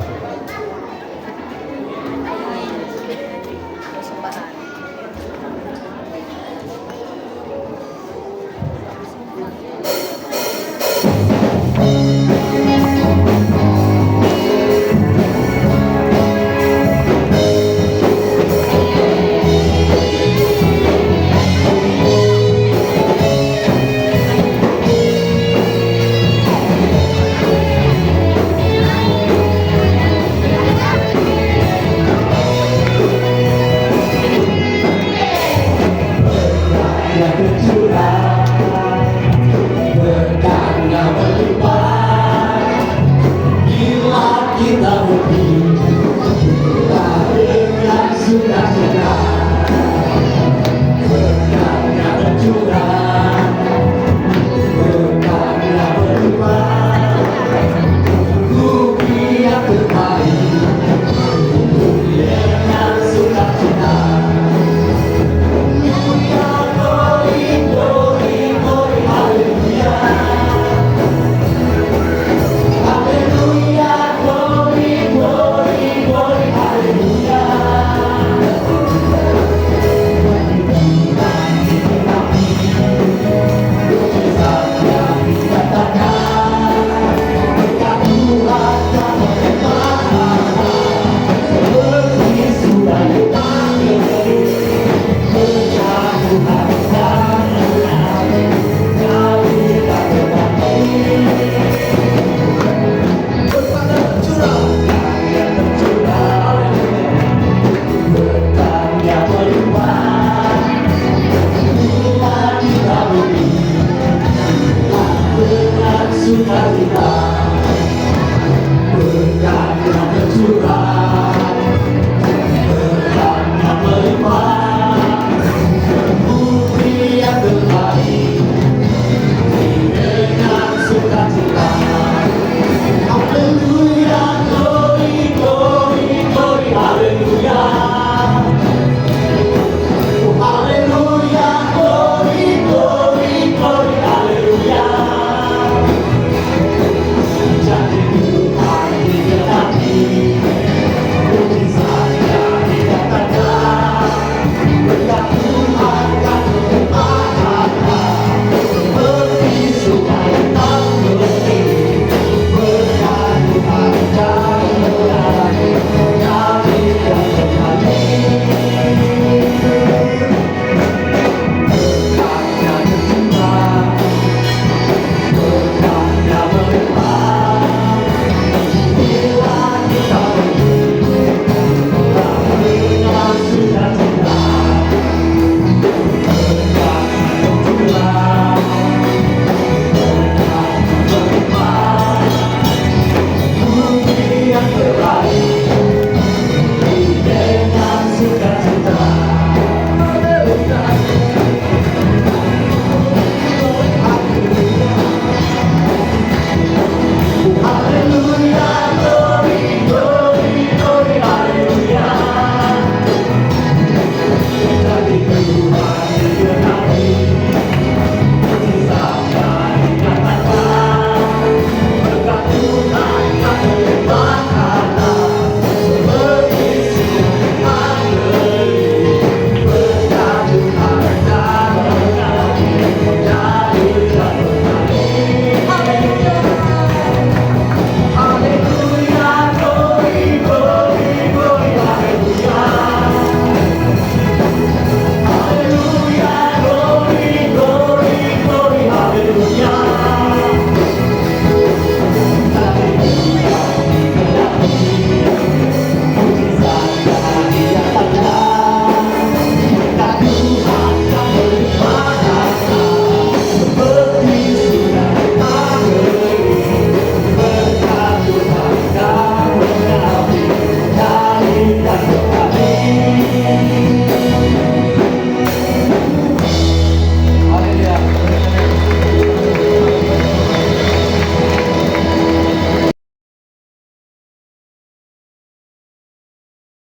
Sudah